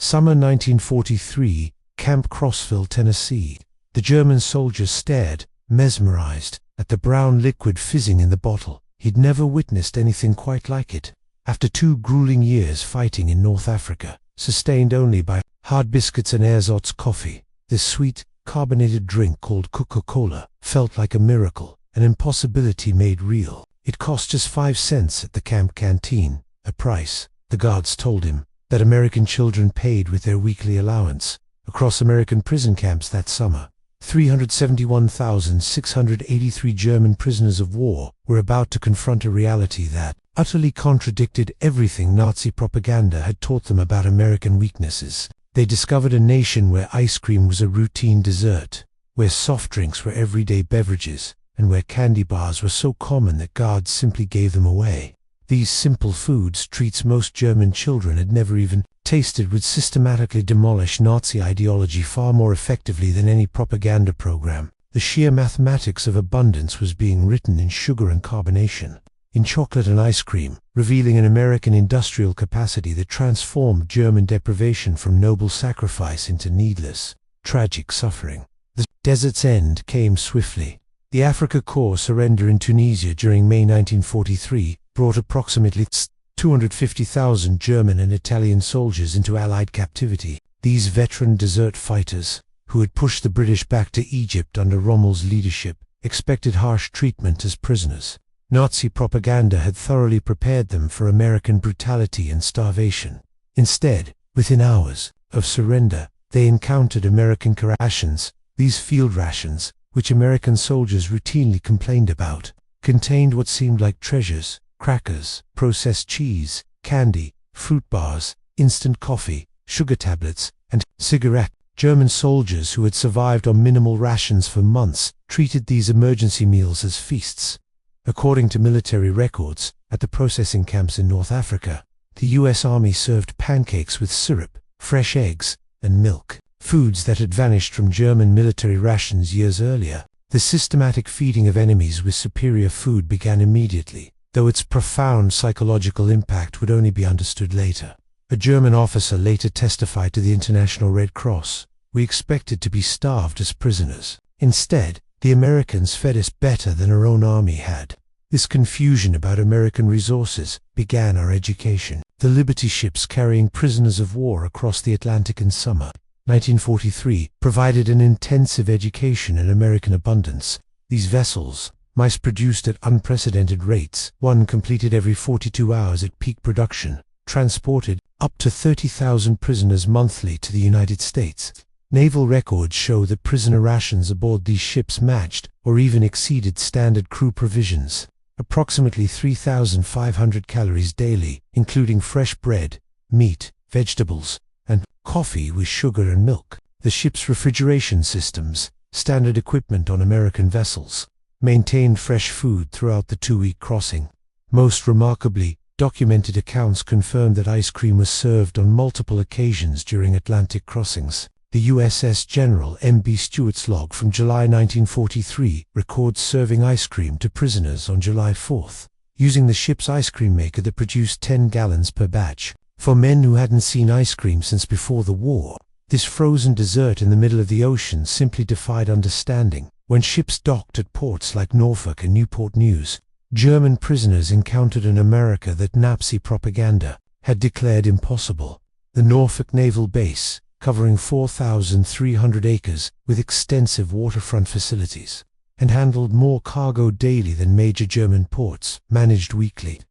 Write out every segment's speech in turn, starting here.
Summer 1943, Camp Crossville, Tennessee. The German soldiers stared, mesmerized, at the brown liquid fizzing in the bottle. He'd never witnessed anything quite like it. After 2 grueling years fighting in North Africa, sustained only by hard biscuits and ersatz coffee, this sweet, carbonated drink called Coca-Cola felt like a miracle, an impossibility made real. It cost just 5 cents at the camp canteen, a price, the guards told him, that American children paid with their weekly allowance. Across American prison camps that summer, 371,683 German prisoners of war were about to confront a reality that utterly contradicted everything Nazi propaganda had taught them about American weaknesses. They discovered a nation where ice cream was a routine dessert, where soft drinks were everyday beverages, and where candy bars were so common that guards simply gave them away. These simple foods, treats most German children had never even tasted, would systematically demolish Nazi ideology far more effectively than any propaganda program. The sheer mathematics of abundance was being written in sugar and carbonation, in chocolate and ice cream, revealing an American industrial capacity that transformed German deprivation from noble sacrifice into needless, tragic suffering. The desert's end came swiftly. The Afrika Korps surrender in Tunisia during May 1943 brought approximately 250,000 German and Italian soldiers into Allied captivity. These veteran desert fighters, who had pushed the British back to Egypt under Rommel's leadership, expected harsh treatment as prisoners. Nazi propaganda had thoroughly prepared them for American brutality and starvation. Instead, within hours of surrender, they encountered American rations. These field rations, which American soldiers routinely complained about, contained what seemed like treasures: crackers, processed cheese, candy, fruit bars, instant coffee, sugar tablets, and cigarettes. German soldiers who had survived on minimal rations for months treated these emergency meals as feasts. According to military records, at the processing camps in North Africa, the U.S. Army served pancakes with syrup, fresh eggs, and milk, foods that had vanished from German military rations years earlier. The systematic feeding of enemies with superior food began immediately, though its profound psychological impact would only be understood later. A German officer later testified to the International Red Cross, "We expected to be starved as prisoners. Instead, the Americans fed us better than our own army had." This confusion about American resources began our education. The Liberty ships carrying prisoners of war across the Atlantic in summer 1943 provided an intensive education in American abundance. These vessels, mass-produced at unprecedented rates, one completed every 42 hours at peak production, transported up to 30,000 prisoners monthly to the United States. Naval records show that prisoner rations aboard these ships matched or even exceeded standard crew provisions. Approximately 3,500 calories daily, including fresh bread, meat, vegetables, and coffee with sugar and milk. The ship's refrigeration systems, standard equipment on American vessels, maintained fresh food throughout the 2-week crossing. Most remarkably, documented accounts confirmed that ice cream was served on multiple occasions during Atlantic crossings. The USS General M.B. Stewart's log from July 1943 records serving ice cream to prisoners on July 4th, using the ship's ice cream maker that produced 10 gallons per batch. For men who hadn't seen ice cream since before the war, this frozen dessert in the middle of the ocean simply defied understanding. When ships docked at ports like Norfolk and Newport News, German prisoners encountered an America that Nazi propaganda had declared impossible. The Norfolk Naval Base, covering 4,300 acres with extensive waterfront facilities, and handled more cargo daily than major German ports, managed weekly.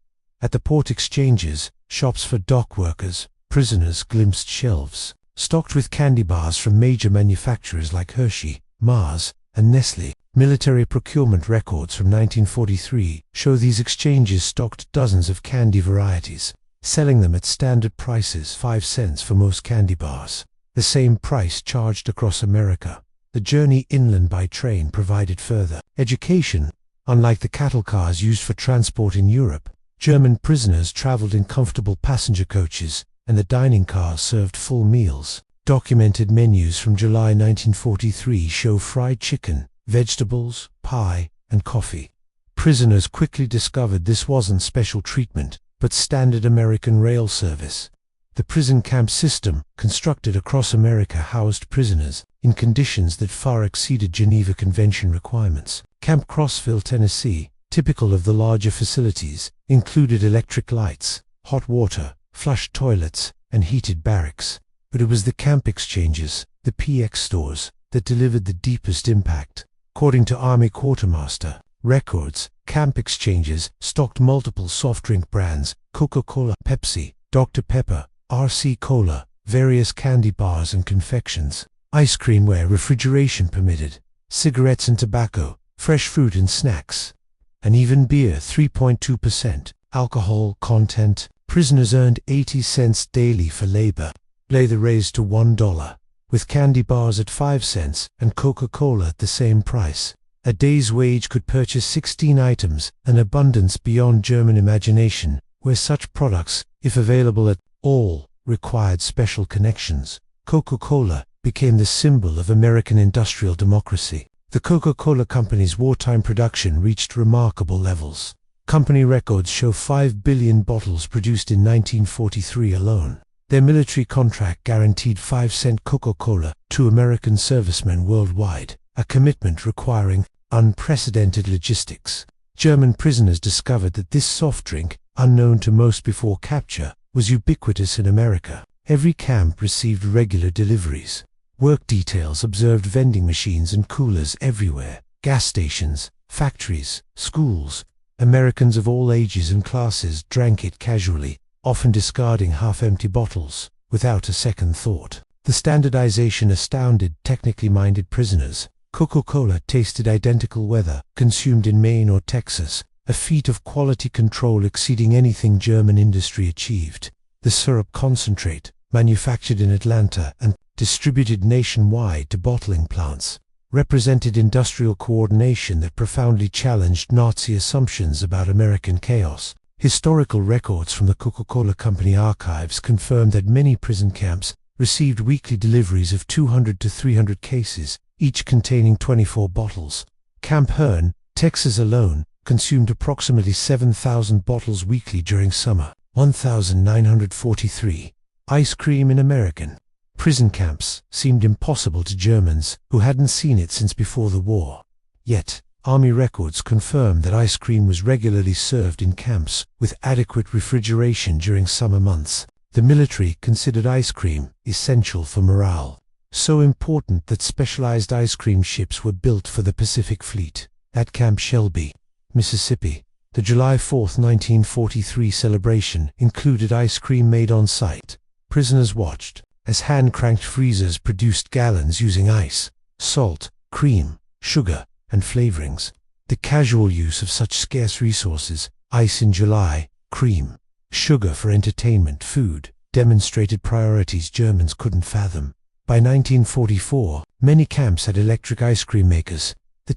At the port exchanges, shops for dock workers, prisoners glimpsed shelves, stocked with candy bars from major manufacturers like Hershey, Mars, and Nestle. Military procurement records from 1943 show these exchanges stocked dozens of candy varieties, selling them at standard prices, 5 cents for most candy bars, the same price charged across America. The journey inland by train provided further education. Unlike the cattle cars used for transport in Europe, German prisoners traveled in comfortable passenger coaches, and the dining cars served full meals. Documented menus from July 1943 show fried chicken, vegetables, pie, and coffee. Prisoners quickly discovered this wasn't special treatment, but standard American rail service. The prison camp system, constructed across America, housed prisoners in conditions that far exceeded Geneva Convention requirements. Camp Crossville, Tennessee, typical of the larger facilities, included electric lights, hot water, flush toilets, and heated barracks. But it was the camp exchanges, the PX stores, that delivered the deepest impact. According to Army Quartermaster records, camp exchanges stocked multiple soft drink brands: Coca-Cola, Pepsi, Dr. Pepper, RC Cola, various candy bars and confections, ice cream where refrigeration permitted, cigarettes and tobacco, fresh fruit and snacks, and even beer. 3.2% alcohol content. Prisoners earned 80 cents daily for labor, later raised to $1, with candy bars at 5 cents and Coca-Cola at the same price. A day's wage could purchase 16 items, an abundance beyond German imagination, where such products, if available at all, required special connections. Coca-Cola became the symbol of American industrial democracy. The Coca-Cola Company's wartime production reached remarkable levels. Company records show 5 billion bottles produced in 1943 alone. Their military contract guaranteed 5-cent Coca-Cola to American servicemen worldwide, a commitment requiring unprecedented logistics. German prisoners discovered that this soft drink, unknown to most before capture, was ubiquitous in America. Every camp received regular deliveries. Work details observed vending machines and coolers everywhere. Gas stations, factories, schools. Americans of all ages and classes drank it casually, often discarding half-empty bottles, without a second thought. The standardization astounded technically minded prisoners. Coca-Cola tasted identical whether consumed in Maine or Texas, a feat of quality control exceeding anything German industry achieved. The syrup concentrate, manufactured in Atlanta and distributed nationwide to bottling plants, represented industrial coordination that profoundly challenged Nazi assumptions about American chaos. Historical records from the Coca-Cola Company archives confirm that many prison camps received weekly deliveries of 200 to 300 cases, each containing 24 bottles. Camp Hearn, Texas alone, consumed approximately 7,000 bottles weekly during summer. 1943. Ice cream in American prison camps seemed impossible to Germans who hadn't seen it since before the war. Yet, Army records confirm that ice cream was regularly served in camps with adequate refrigeration during summer months. The military considered ice cream essential for morale, so important that specialized ice cream ships were built for the Pacific Fleet. At Camp Shelby, Mississippi, the July 4, 1943 celebration included ice cream made on site. Prisoners watched as hand-cranked freezers produced gallons using ice, salt, cream, sugar, and flavorings. The casual use of such scarce resources, ice in July, cream, sugar for entertainment, food, demonstrated priorities Germans couldn't fathom. By 1944, many camps had electric ice cream makers. The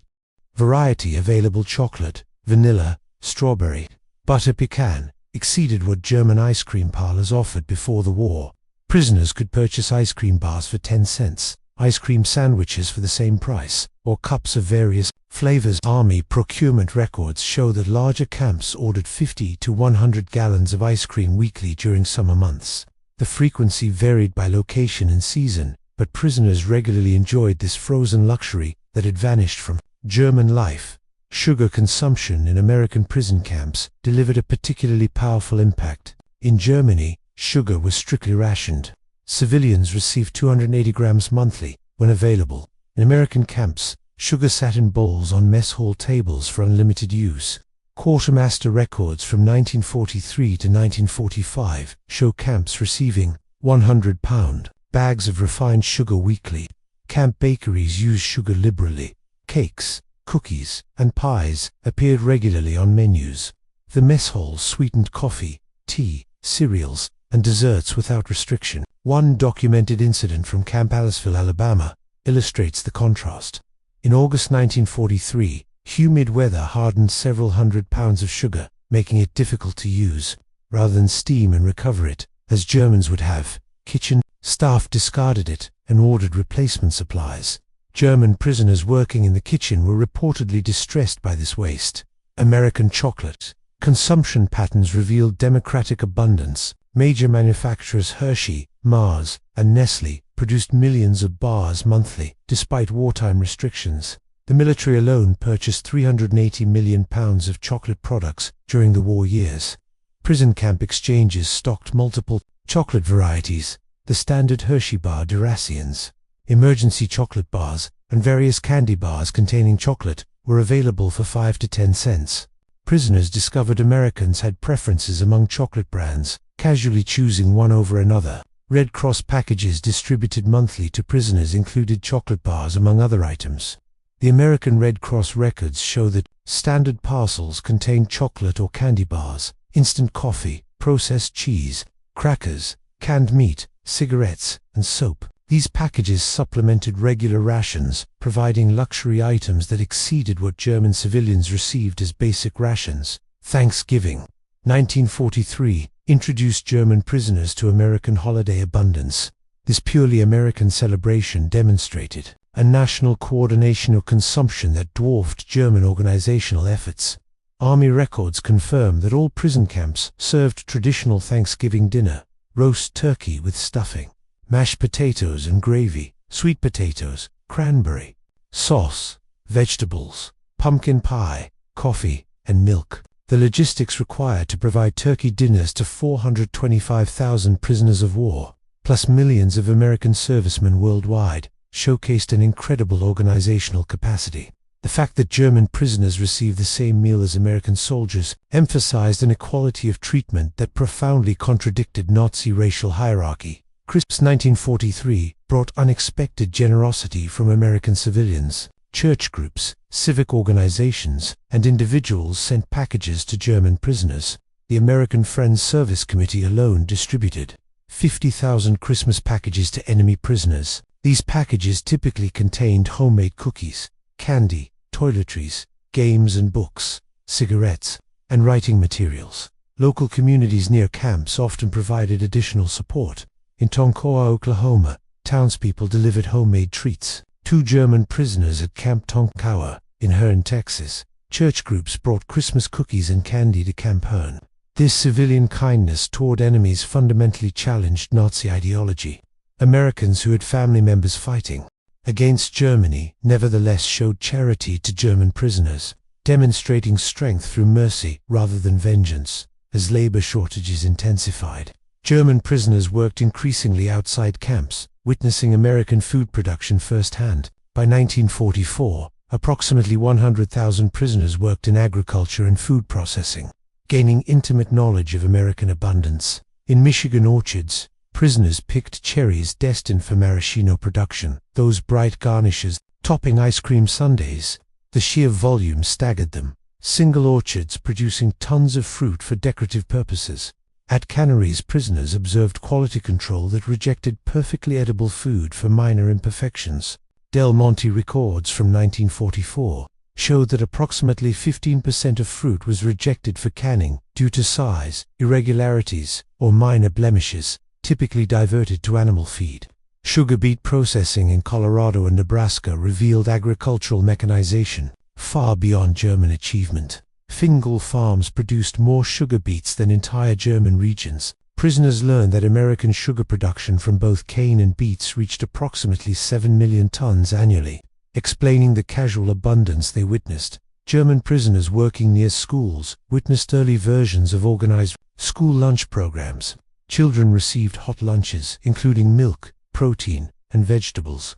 variety available: chocolate, vanilla, strawberry, butter pecan, exceeded what German ice cream parlors offered before the war. Prisoners could purchase ice cream bars for 10 cents, ice cream sandwiches for the same price, or cups of various flavors. Army procurement records show that larger camps ordered 50 to 100 gallons of ice cream weekly during summer months. The frequency varied by location and season, but prisoners regularly enjoyed this frozen luxury that had vanished from German life. Sugar consumption in American prison camps delivered a particularly powerful impact. In Germany, sugar was strictly rationed. Civilians received 280 grams monthly, when available. In American camps, sugar sat in bowls on mess hall tables for unlimited use. Quartermaster records from 1943 to 1945 show camps receiving 100-pound bags of refined sugar weekly. Camp bakeries used sugar liberally. Cakes, cookies, and pies appeared regularly on menus. The mess halls sweetened coffee, tea, cereals, and desserts without restriction. One documented incident from Camp Aliceville, Alabama, illustrates the contrast. In August 1943, humid weather hardened several hundred pounds of sugar, making it difficult to use. Rather than steam and recover it, as Germans would have, kitchen staff discarded it and ordered replacement supplies. German prisoners working in the kitchen were reportedly distressed by this waste. American chocolate consumption patterns revealed democratic abundance. Major manufacturers Hershey, Mars, and Nestle produced millions of bars monthly, despite wartime restrictions. The military alone purchased 380 million pounds of chocolate products during the war years. Prison camp exchanges stocked multiple chocolate varieties, the standard Hershey bar Duracians, emergency chocolate bars, and various candy bars containing chocolate were available for 5 to 10 cents. Prisoners discovered Americans had preferences among chocolate brands, casually choosing one over another. Red Cross packages distributed monthly to prisoners included chocolate bars among other items. The American Red Cross records show that standard parcels contained chocolate or candy bars, instant coffee, processed cheese, crackers, canned meat, cigarettes, and soap. These packages supplemented regular rations, providing luxury items that exceeded what German civilians received as basic rations. Thanksgiving, 1943, introduced German prisoners to American holiday abundance. This purely American celebration demonstrated a national coordination of consumption that dwarfed German organizational efforts. Army records confirm that all prison camps served traditional Thanksgiving dinner: roast turkey with stuffing, mashed potatoes and gravy, sweet potatoes, cranberry sauce, vegetables, pumpkin pie, coffee, and milk. The logistics required to provide turkey dinners to 425,000 prisoners of war, plus millions of American servicemen worldwide, showcased an incredible organizational capacity. The fact that German prisoners received the same meal as American soldiers emphasized an equality of treatment that profoundly contradicted Nazi racial hierarchy. Crisp's 1943 brought unexpected generosity from American civilians. Church groups, civic organizations, and individuals sent packages to German prisoners. The American Friends Service Committee alone distributed 50,000 Christmas packages to enemy prisoners. These packages typically contained homemade cookies, candy, toiletries, games and books, cigarettes, and writing materials. Local communities near camps often provided additional support. In Tonkawa, Oklahoma, townspeople delivered homemade treats. 2 German prisoners at Camp Tonkawa, in Hearne, Texas. Church groups brought Christmas cookies and candy to Camp Hearne. This civilian kindness toward enemies fundamentally challenged Nazi ideology. Americans who had family members fighting against Germany nevertheless showed charity to German prisoners, demonstrating strength through mercy rather than vengeance. As labor shortages intensified, German prisoners worked increasingly outside camps, witnessing American food production firsthand. By 1944, approximately 100,000 prisoners worked in agriculture and food processing, gaining intimate knowledge of American abundance. In Michigan orchards, prisoners picked cherries destined for maraschino production, those bright garnishes topping ice cream sundaes. The sheer volume staggered them, single orchards producing tons of fruit for decorative purposes. At canneries, prisoners observed quality control that rejected perfectly edible food for minor imperfections. Del Monte records from 1944 showed that approximately 15% of fruit was rejected for canning due to size, irregularities, or minor blemishes, typically diverted to animal feed. Sugar beet processing in Colorado and Nebraska revealed agricultural mechanization far beyond German achievement. Fingal farms produced more sugar beets than entire German regions. Prisoners learned that American sugar production from both cane and beets reached approximately 7 million tons annually, explaining the casual abundance they witnessed. German prisoners working near schools witnessed early versions of organized school lunch programs. Children received hot lunches, including milk, protein, and vegetables.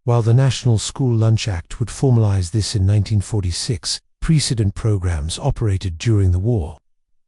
While the National School Lunch Act would formalize this in 1946, precedent programs operated during the war.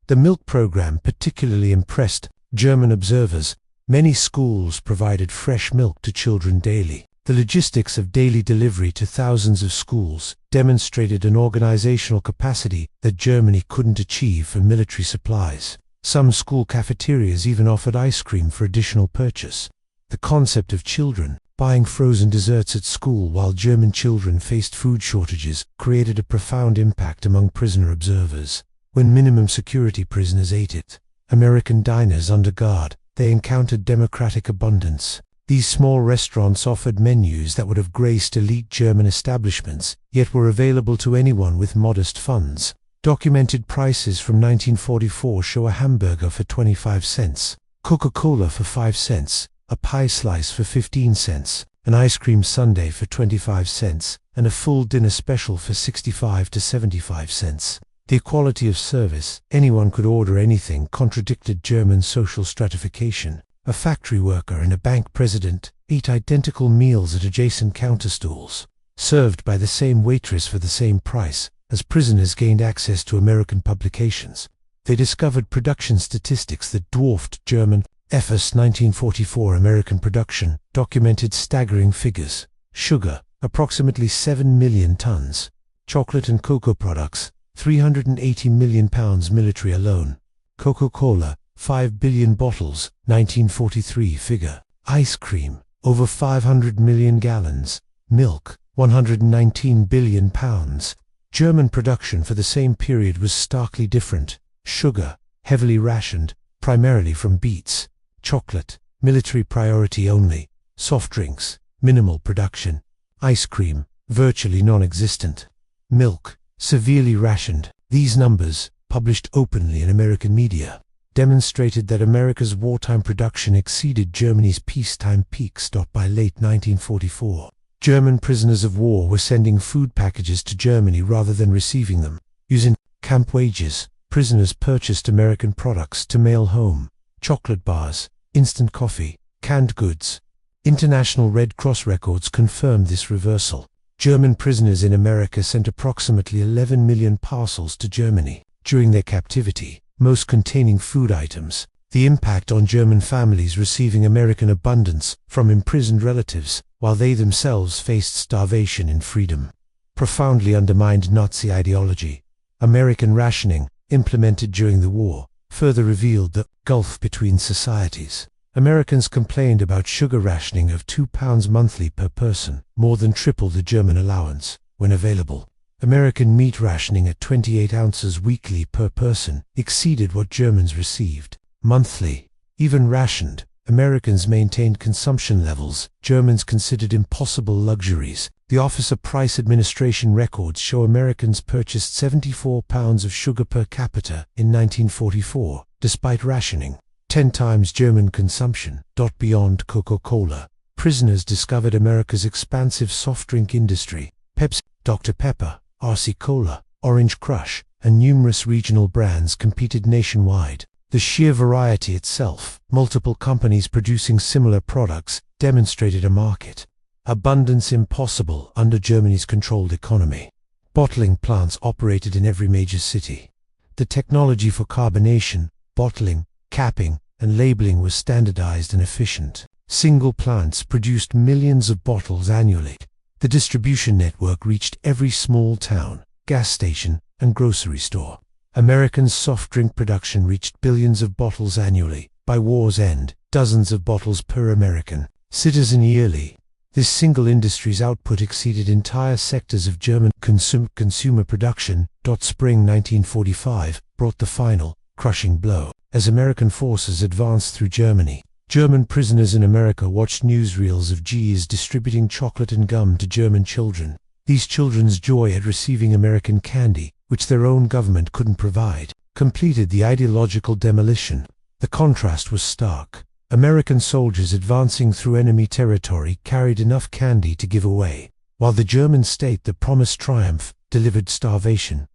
The milk program particularly impressed German observers. Many schools provided fresh milk to children daily. The logistics of daily delivery to thousands of schools demonstrated an organizational capacity that Germany couldn't achieve for military supplies. Some school cafeterias even offered ice cream for additional purchase. The concept of children buying frozen desserts at school while German children faced food shortages created a profound impact among prisoner observers. When minimum security prisoners ate at American diners under guard, they encountered democratic abundance. These small restaurants offered menus that would have graced elite German establishments, yet were available to anyone with modest funds. Documented prices from 1944 show a hamburger for 25 cents, Coca-Cola for 5 cents, a pie slice for 15 cents, an ice cream sundae for 25 cents, and a full dinner special for 65 to 75 cents. The equality of service, anyone could order anything, contradicted German social stratification. A factory worker and a bank president ate identical meals at adjacent counter stools, served by the same waitress for the same price. As prisoners gained access to American publications, they discovered production statistics that dwarfed German. FS 1944 American production documented staggering figures. Sugar, approximately 7 million tons. Chocolate and cocoa products, 380 million pounds. Military alone. Coca-Cola, 5 billion bottles, 1943 figure. Ice cream, over 500 million gallons. Milk, 119 billion pounds. German production for the same period was starkly different. Sugar, heavily rationed, primarily from beets. Chocolate, military priority only. Soft drinks, minimal production. Ice cream, virtually non-existent. Milk, severely rationed. These numbers, published openly in American media, demonstrated that America's wartime production exceeded Germany's peacetime peaks. By late 1944, German prisoners of war were sending food packages to Germany rather than receiving them. Using camp wages, prisoners purchased American products to mail home. Chocolate bars, instant coffee, canned goods. International Red Cross records confirmed this reversal. German prisoners in America sent approximately 11 million parcels to Germany during their captivity, most containing food items. The impact on German families receiving American abundance from imprisoned relatives, while they themselves faced starvation in freedom, profoundly undermined Nazi ideology. American rationing, implemented during the war, further revealed the gulf between societies. Americans complained about sugar rationing of £2 monthly per person, more than triple the German allowance, when available. American meat rationing at 28 ounces weekly per person exceeded what Germans received monthly. Even rationed, Americans maintained consumption levels Germans considered impossible luxuries. The Office of Price Administration records show Americans purchased 74 pounds of sugar per capita in 1944, despite rationing, 10 times German consumption. Beyond Coca-Cola, prisoners discovered America's expansive soft drink industry. Pepsi, Dr. Pepper, RC Cola, Orange Crush, and numerous regional brands competed nationwide. The sheer variety itself, multiple companies producing similar products, demonstrated a market. Abundance impossible under Germany's controlled economy. Bottling plants operated in every major city. The technology for carbonation, bottling, capping, and labeling was standardized and efficient. Single plants produced millions of bottles annually. The distribution network reached every small town, gas station, and grocery store. American soft drink production reached billions of bottles annually. By war's end, dozens of bottles per American citizen yearly. This single industry's output exceeded entire sectors of German consumer production. Spring 1945 brought the final, crushing blow. As American forces advanced through Germany, German prisoners in America watched newsreels of GIs distributing chocolate and gum to German children. These children's joy at receiving American candy, which their own government couldn't provide, completed the ideological demolition. The contrast was stark. American soldiers advancing through enemy territory carried enough candy to give away, while the German state that promised triumph delivered starvation.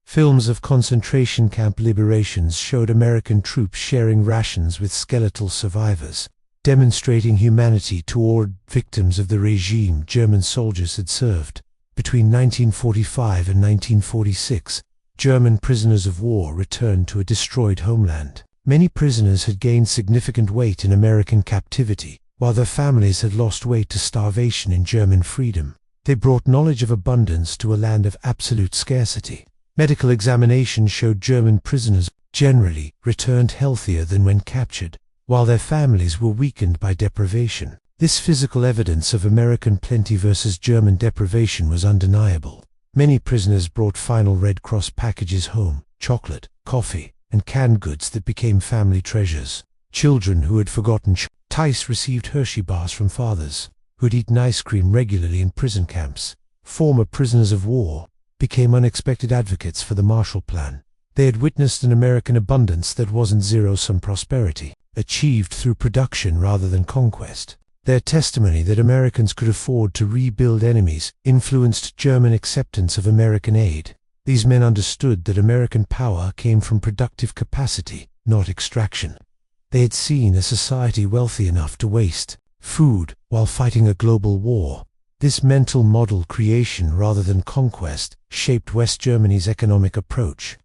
Films of concentration camp liberations showed American troops sharing rations with skeletal survivors, demonstrating humanity toward victims of the regime German soldiers had served. Between 1945 and 1946, German prisoners of war returned to a destroyed homeland. Many prisoners had gained significant weight in American captivity, while their families had lost weight to starvation in German freedom. They brought knowledge of abundance to a land of absolute scarcity. Medical examinations showed German prisoners generally returned healthier than when captured, while their families were weakened by deprivation. This physical evidence of American plenty versus German deprivation was undeniable. Many prisoners brought final Red Cross packages home, chocolate, coffee, and canned goods that became family treasures. Children who had forgotten Tice received Hershey bars from fathers who had eaten ice cream regularly in prison camps. Former prisoners of war became unexpected advocates for the Marshall Plan. They had witnessed an American abundance that wasn't zero-sum prosperity, achieved through production rather than conquest. Their testimony that Americans could afford to rebuild enemies influenced German acceptance of American aid. These men understood that American power came from productive capacity, not extraction. They had seen a society wealthy enough to waste food while fighting a global war. This mental model creation rather than conquest shaped West Germany's economic approach.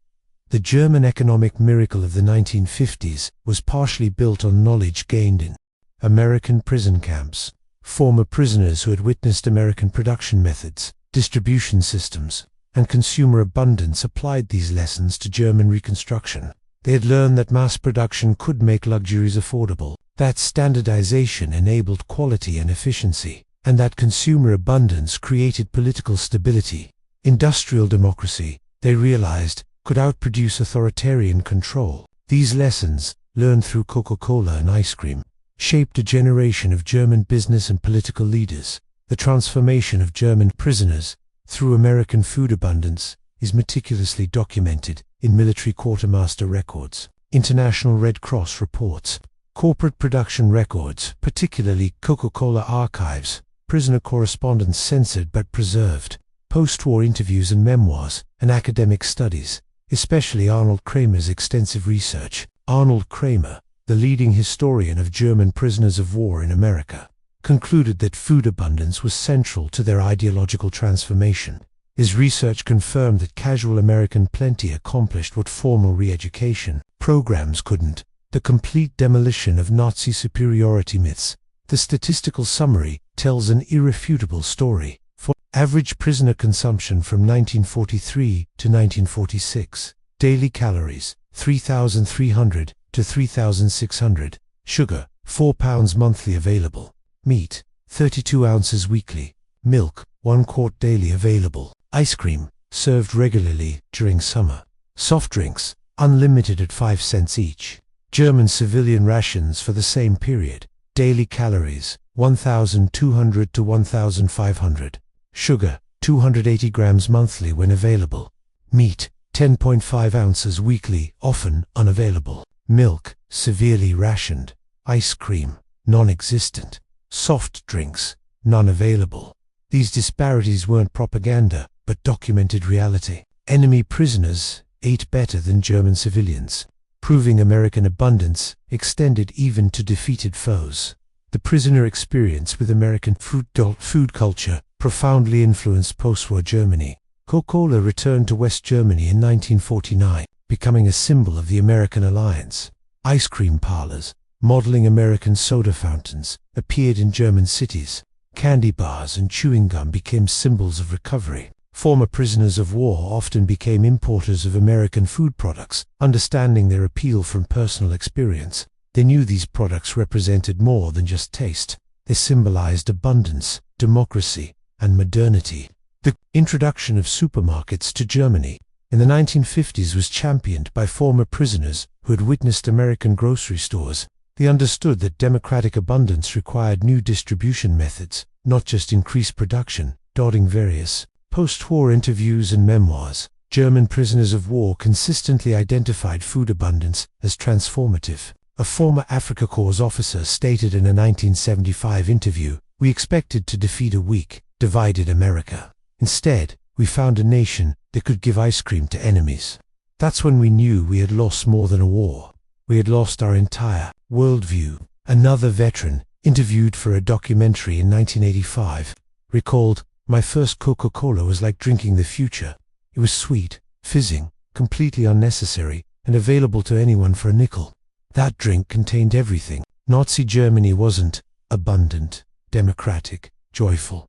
The German economic miracle of the 1950s was partially built on knowledge gained in American prison camps. Former prisoners who had witnessed American production methods, distribution systems, and consumer abundance applied these lessons to German reconstruction. They had learned that mass production could make luxuries affordable, that standardization enabled quality and efficiency, and that consumer abundance created political stability. Industrial democracy, they realized, could outproduce authoritarian control. These lessons, learned through Coca-Cola and ice cream, shaped a generation of German business and political leaders. The transformation of German prisoners through American food abundance is meticulously documented in military quartermaster records, International Red Cross reports, corporate production records, particularly Coca-Cola archives, prisoner correspondence censored but preserved, post-war interviews and memoirs, and academic studies, especially Arnold Kramer's extensive research. Arnold Kramer, the leading historian of German prisoners of war in America, concluded that food abundance was central to their ideological transformation. His research confirmed that casual American plenty accomplished what formal re-education programs couldn't: the complete demolition of Nazi superiority myths. The statistical summary tells an irrefutable story. For average prisoner consumption from 1943 to 1946, daily calories 3,300 to 3,600, sugar 4 pounds monthly available, meat 32 ounces weekly, milk 1 quart daily available, ice cream served regularly during summer, soft drinks unlimited at 5 cents each. German civilian rations for the same period, daily calories 1,200 to 1,500, sugar 280 grams monthly when available, meat 10.5 ounces weekly, often unavailable, milk severely rationed, ice cream non-existent, soft drinks none available. These disparities weren't propaganda but documented reality. Enemy prisoners ate better than German civilians, proving American abundance extended even to defeated foes. The prisoner experience with American food culture profoundly influenced post-war Germany. Coca-Cola returned to West Germany in 1949, becoming a symbol of the American alliance. Ice cream parlors, modeling American soda fountains, appeared in German cities. Candy bars and chewing gum became symbols of recovery. Former prisoners of war often became importers of American food products, understanding their appeal from personal experience. They knew these products represented more than just taste. They symbolized abundance, democracy, and modernity. The introduction of supermarkets to Germany in the 1950s was championed by former prisoners who had witnessed American grocery stores. They understood that democratic abundance required new distribution methods, not just increased production. Dotting various post-war interviews and memoirs, German prisoners of war consistently identified food abundance as transformative. A former Africa Corps officer stated in a 1975 interview, "We expected to defeat a weak, divided America. Instead, we found a nation that could give ice cream to enemies. That's when we knew we had lost more than a war. We had lost our entire worldview." Another veteran, interviewed for a documentary in 1985, recalled, "My first Coca-Cola was like drinking the future. It was sweet, fizzing, completely unnecessary, and available to anyone for a nickel. That drink contained everything." Nazi Germany wasn't abundant, democratic, joyful.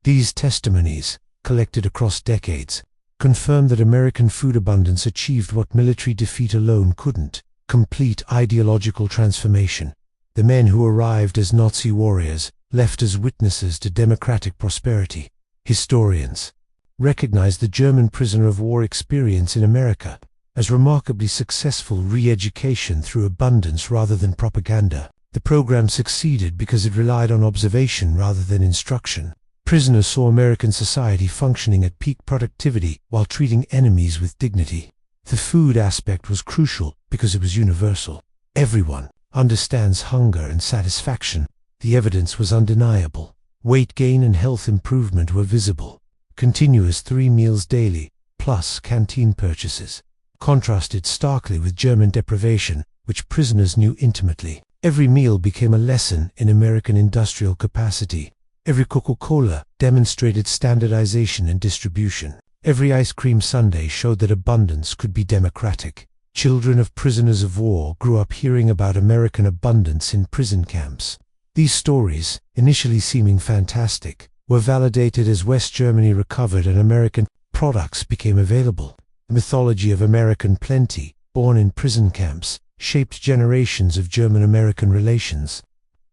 These testimonies, collected across decades, confirm that American food abundance achieved what military defeat alone couldn't: complete ideological transformation. The men who arrived as Nazi warriors left as witnesses to democratic prosperity. Historians recognize the German prisoner of war experience in America as remarkably successful re-education through abundance rather than propaganda. The program succeeded because it relied on observation rather than instruction. Prisoners saw American society functioning at peak productivity while treating enemies with dignity. The food aspect was crucial because it was universal. Everyone understands hunger and satisfaction. The evidence was undeniable. Weight gain and health improvement were visible. Continuous 3 meals daily, plus canteen purchases, contrasted starkly with German deprivation, which prisoners knew intimately. Every meal became a lesson in American industrial capacity. Every Coca-Cola demonstrated standardization and distribution. Every ice cream sundae showed that abundance could be democratic. Children of prisoners of war grew up hearing about American abundance in prison camps. These stories, initially seeming fantastic, were validated as West Germany recovered and American products became available. The mythology of American plenty, born in prison camps, shaped generations of German-American relations.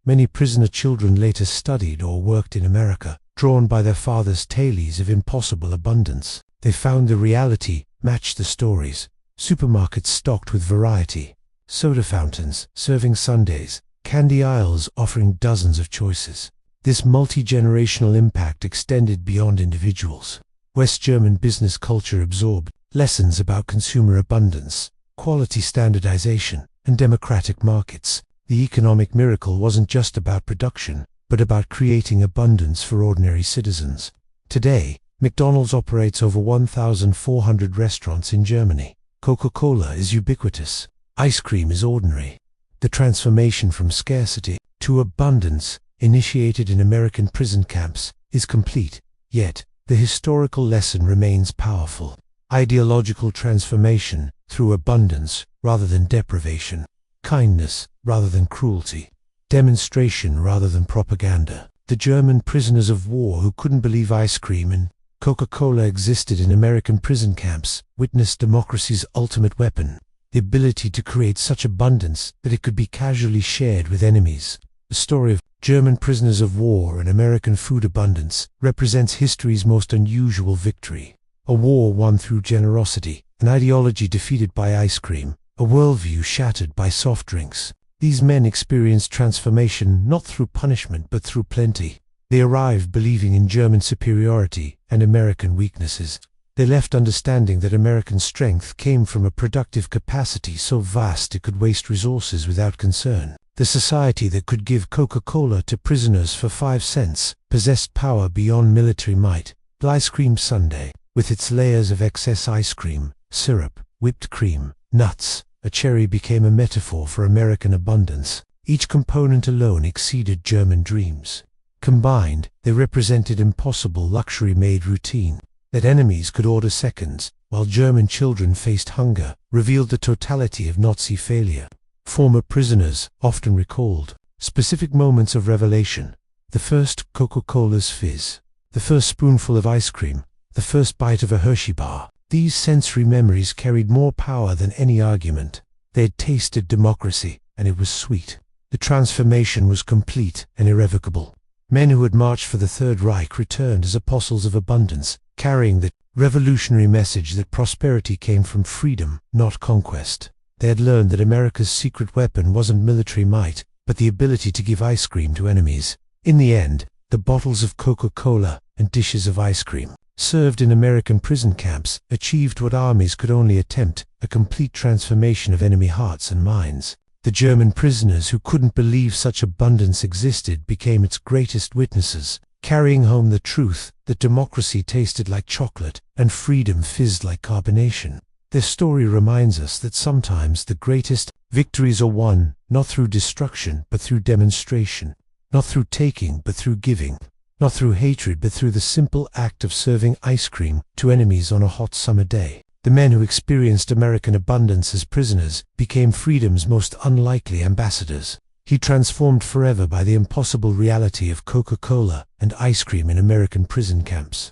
Many prisoner children later studied or worked in America, drawn by their fathers' tales of impossible abundance. They found the reality matched the stories. Supermarkets stocked with variety, soda fountains serving sundaes, candy aisles offering dozens of choices. This multi-generational impact extended beyond individuals. West German business culture absorbed lessons about consumer abundance, quality standardization, and democratic markets. The economic miracle wasn't just about production, but about creating abundance for ordinary citizens. Today, McDonald's operates over 1,400 restaurants in Germany. Coca-Cola is ubiquitous. Ice cream is ordinary. The transformation from scarcity to abundance, initiated in American prison camps, is complete. Yet, the historical lesson remains powerful. Ideological transformation through abundance rather than deprivation. Kindness rather than cruelty. Demonstration rather than propaganda. The German prisoners of war who couldn't believe ice cream and Coca-Cola existed in American prison camps witnessed democracy's ultimate weapon, the ability to create such abundance that it could be casually shared with enemies. The story of German prisoners of war and American food abundance represents history's most unusual victory. A war won through generosity, an ideology defeated by ice cream, a worldview shattered by soft drinks. These men experienced transformation not through punishment but through plenty. They arrived believing in German superiority and American weaknesses. They left understanding that American strength came from a productive capacity so vast it could waste resources without concern. The society that could give Coca-Cola to prisoners for 5 cents possessed power beyond military might. The ice cream sundae, with its layers of excess ice cream, syrup, whipped cream, nuts, a cherry became a metaphor for American abundance. Each component alone exceeded German dreams. Combined, they represented impossible luxury made routine. That enemies could order seconds, while German children faced hunger, revealed the totality of Nazi failure. Former prisoners often recalled specific moments of revelation. The first Coca-Cola's fizz, the first spoonful of ice cream, the first bite of a Hershey bar. These sensory memories carried more power than any argument. They had tasted democracy, and it was sweet. The transformation was complete and irrevocable. Men who had marched for the Third Reich returned as apostles of abundance, carrying the revolutionary message that prosperity came from freedom, not conquest. They had learned that America's secret weapon wasn't military might, but the ability to give ice cream to enemies. In the end, the bottles of Coca-Cola and dishes of ice cream, served in American prison camps, achieved what armies could only attempt, a complete transformation of enemy hearts and minds. The German prisoners who couldn't believe such abundance existed became its greatest witnesses, carrying home the truth that democracy tasted like chocolate and freedom fizzed like carbonation. Their story reminds us that sometimes the greatest victories are won not through destruction but through demonstration, not through taking but through giving, not through hatred but through the simple act of serving ice cream to enemies on a hot summer day. The men who experienced American abundance as prisoners became freedom's most unlikely ambassadors. He transformed forever by the impossible reality of Coca-Cola and ice cream in American prison camps.